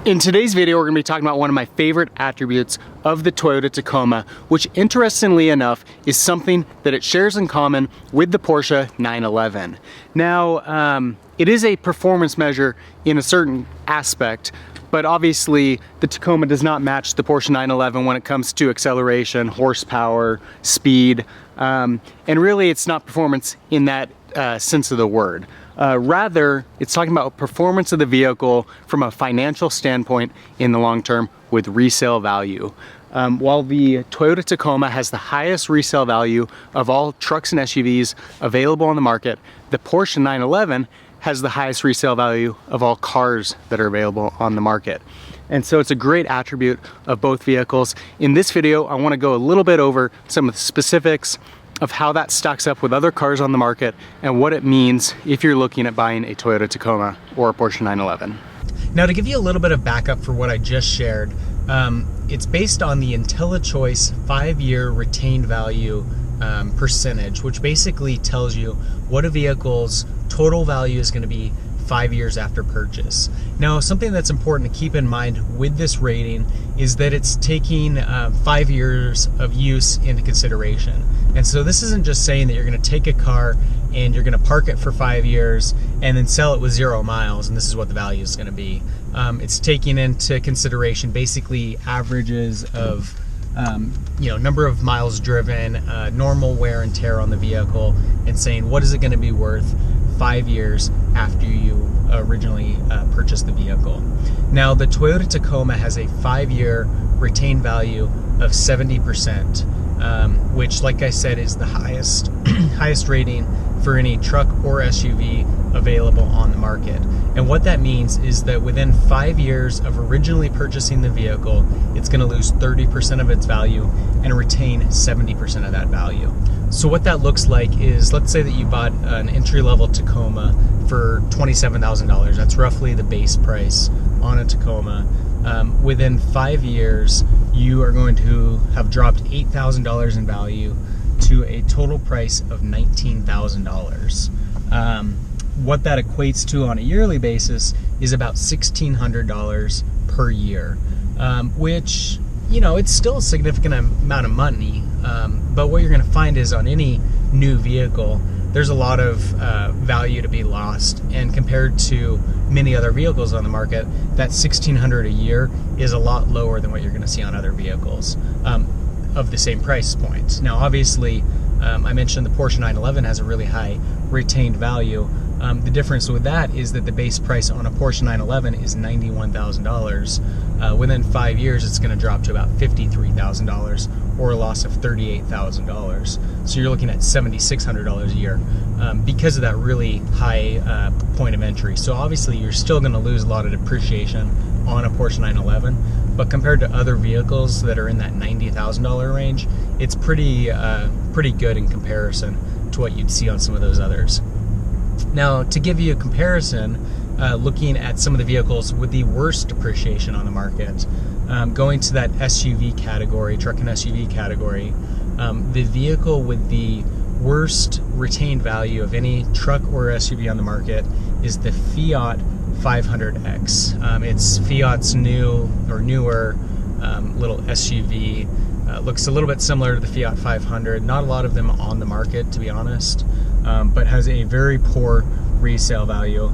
In today's video, we're going to be talking about one of my favorite attributes of the Toyota Tacoma, which interestingly enough is something that it shares in common with the Porsche 911. Now, it is a performance measure in a certain aspect, but obviously the Tacoma does not match the Porsche 911 when it comes to acceleration, horsepower, speed, and really it's not performance in that sense of the word. Rather, it's talking about performance of the vehicle from a financial standpoint in the long term with resale value. While the Toyota Tacoma has the highest resale value of all trucks and SUVs available on the market, the Porsche 911 has the highest resale value of all cars that are available on the market. And so it's a great attribute of both vehicles. In this video, I want to go a little bit over some of the specifics of how that stacks up with other cars on the market and what it means if you're looking at buying a Toyota Tacoma or a Porsche 911. Now, to give you a little bit of backup for what I just shared, it's based on the IntelliChoice 5-year retained value percentage, which basically tells you what a vehicle's total value is going to be 5 years after purchase. Now, something that's important to keep in mind with this rating is that it's taking 5 years of use into consideration. And so this isn't just saying that you're going to take a car and you're going to park it for 5 years and then sell it with 0 miles and this is what the value is going to be. It's taking into consideration basically averages of number of miles driven, normal wear and tear on the vehicle, and saying what is it going to be worth 5 years after you originally purchased the vehicle. Now, the Toyota Tacoma has a 5-year retained value of 70%, which, like I said, is the highest highest rating for any truck or SUV available on the market. And what that means is that within 5 years of originally purchasing the vehicle, it's going to lose 30% of its value and retain 70% of that value. So what that looks like is, let's say that you bought an entry-level Tacoma for $27,000. That's roughly the base price on a Tacoma. Within 5 years, you are going to have dropped $8,000 in value to a total price of $19,000. What that equates to on a yearly basis is about $1,600 per year, which, it's still a significant amount of money. But what you're going to find is on any new vehicle, there's a lot of value to be lost. And compared to many other vehicles on the market, that $1,600 a year is a lot lower than what you're going to see on other vehicles of the same price point. Now, obviously, I mentioned the Porsche 911 has a really high retained value. The difference with that is that the base price on a Porsche 911 is $91,000. Within 5 years, it's going to drop to about $53,000 or a loss of $38,000. So you're looking at $7,600 a year because of that really high point of entry. So obviously, you're still going to lose a lot of depreciation on a Porsche 911, but compared to other vehicles that are in that $90,000 range, it's pretty good in comparison to what you'd see on some of those others. Now, to give you a comparison, looking at some of the vehicles with the worst depreciation on the market, going to that SUV category, truck and SUV category, the vehicle with the worst retained value of any truck or SUV on the market is the Fiat 500X. It's Fiat's newer little SUV. Looks a little bit similar to the Fiat 500. Not a lot of them on the market, to be honest, but has a very poor resale value.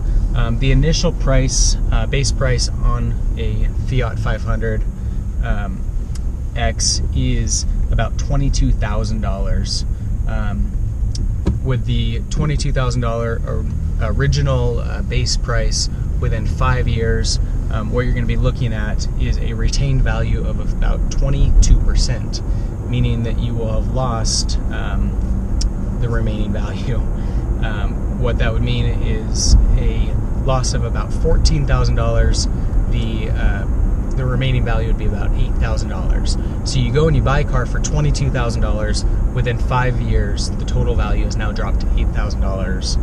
The initial price, base price on a Fiat 500X is about $22,000. With the $22,000 original base price, within 5 years, what you're going to be looking at is a retained value of about 22%, meaning that you will have lost the remaining value. What that would mean is a loss of about $14,000. The remaining value would be about $8,000. So you go and you buy a car for $22,000. Within 5 years, the total value has now dropped to $8,000.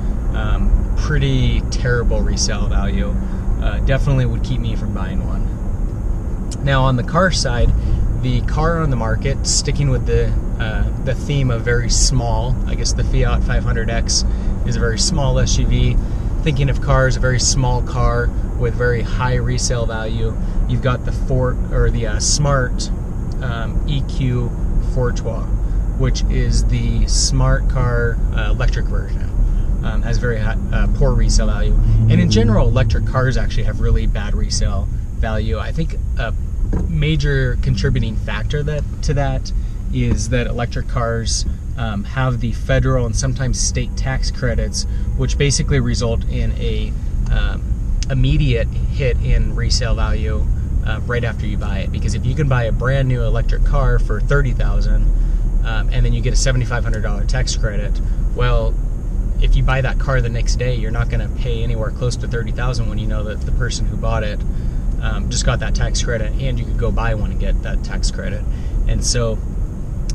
Pretty terrible resale value. Definitely would keep me from buying one. Now, on the car side, the car on the market, sticking with the theme of very small, I guess the Fiat 500X is a very small SUV. thinking of cars, a very small car with very high resale value, you've got the Smart EQ 412, which is the smart car electric version. Has very poor resale value. And in general, electric cars actually have really bad resale value. I think a major contributing factor to that is that electric cars have the federal and sometimes state tax credits, which basically result in a immediate hit in resale value right after you buy it. Because if you can buy a brand new electric car for $30,000 and then you get a $7,500 tax credit, well, if you buy that car the next day, you're not going to pay anywhere close to $30,000 when you know that the person who bought it just got that tax credit, and you could go buy one and get that tax credit. And so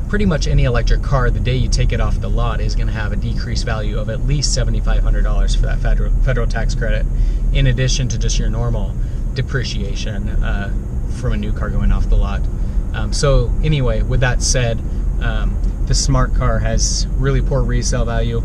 pretty much any electric car, the day you take it off the lot, is going to have a decreased value of at least $7,500 for that federal tax credit, in addition to just your normal depreciation from a new car going off the lot. So anyway, with that said, the smart car has really poor resale value.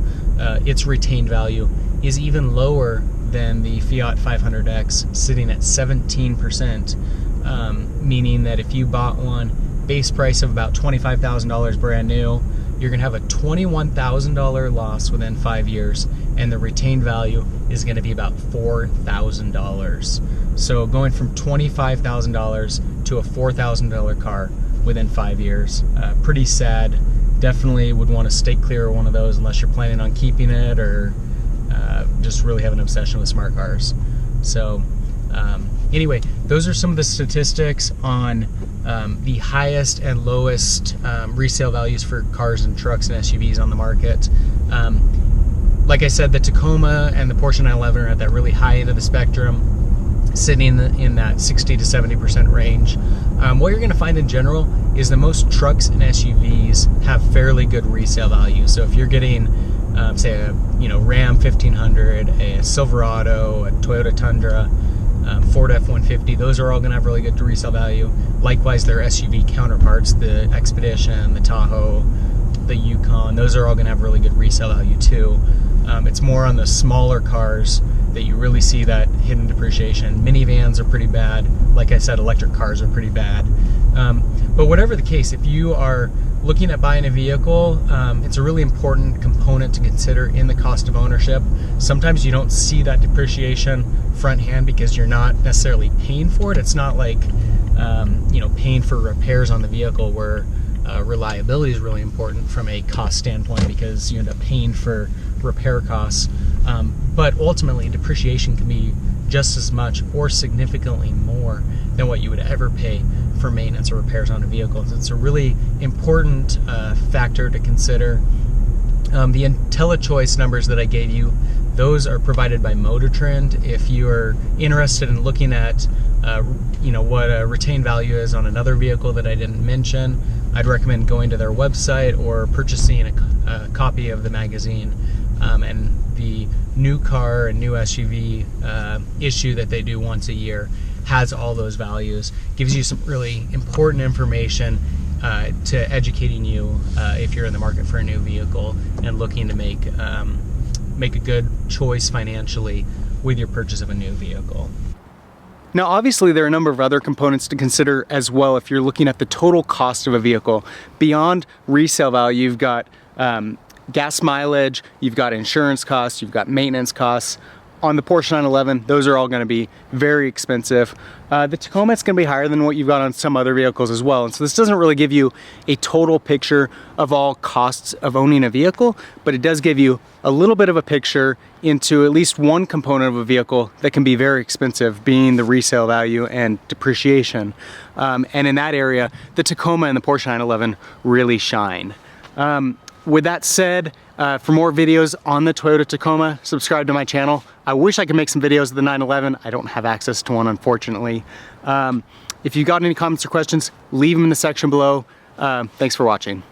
Its retained value is even lower than the Fiat 500X, sitting at 17%, meaning that if you bought one base price of about $25,000 brand new, you're going to have a $21,000 loss within 5 years, and the retained value is going to be about $4,000. So going from $25,000 to a $4,000 car within 5 years, pretty sad. Definitely would want to stay clear of one of those unless you're planning on keeping it or just really have an obsession with smart cars. So anyway, those are some of the statistics on the highest and lowest resale values for cars and trucks and SUVs on the market. Like I said, the Tacoma and the Porsche 911 are at that really high end of the spectrum, sitting in that 60 to 70% range. What you're going to find in general is that most trucks and SUVs have fairly good resale value. So if you're getting, say, a Ram 1500, a Silverado, a Toyota Tundra, Ford F-150, those are all going to have really good resale value. Likewise, their SUV counterparts, the Expedition, the Tahoe, the Yukon, those are all going to have really good resale value too. It's more on the smaller cars that you really see that hidden depreciation. Minivans are pretty bad. Like I said, electric cars are pretty bad. But whatever the case, if you are looking at buying a vehicle, it's a really important component to consider in the cost of ownership. Sometimes you don't see that depreciation front hand because you're not necessarily paying for it. It's not like paying for repairs on the vehicle, where reliability is really important from a cost standpoint because you end up paying for repair costs. But ultimately, depreciation can be just as much or significantly more than what you would ever pay for maintenance or repairs on a vehicle. It's a really important factor to consider. The IntelliChoice numbers that I gave you, those are provided by Motor Trend. If you're interested in looking at what a retained value is on another vehicle that I didn't mention, I'd recommend going to their website or purchasing a copy of the magazine. And the new car and new SUV issue that they do once a year has all those values, gives you some really important information to educating you if you're in the market for a new vehicle and looking to make a good choice financially with your purchase of a new vehicle. Now, obviously, there are a number of other components to consider as well if you're looking at the total cost of a vehicle. Beyond resale value, you've got gas mileage, you've got insurance costs, you've got maintenance costs. On the Porsche 911, those are all going to be very expensive. The Tacoma, it's going to be higher than what you've got on some other vehicles as well. And so this doesn't really give you a total picture of all costs of owning a vehicle, but it does give you a little bit of a picture into at least one component of a vehicle that can be very expensive, being the resale value and depreciation. And in that area, the Tacoma and the Porsche 911 really shine. With that said, for more videos on the Toyota Tacoma, subscribe to my channel. I wish I could make some videos of the 911. I don't have access to one, unfortunately. If you got any comments or questions, leave them in the section below. Thanks for watching.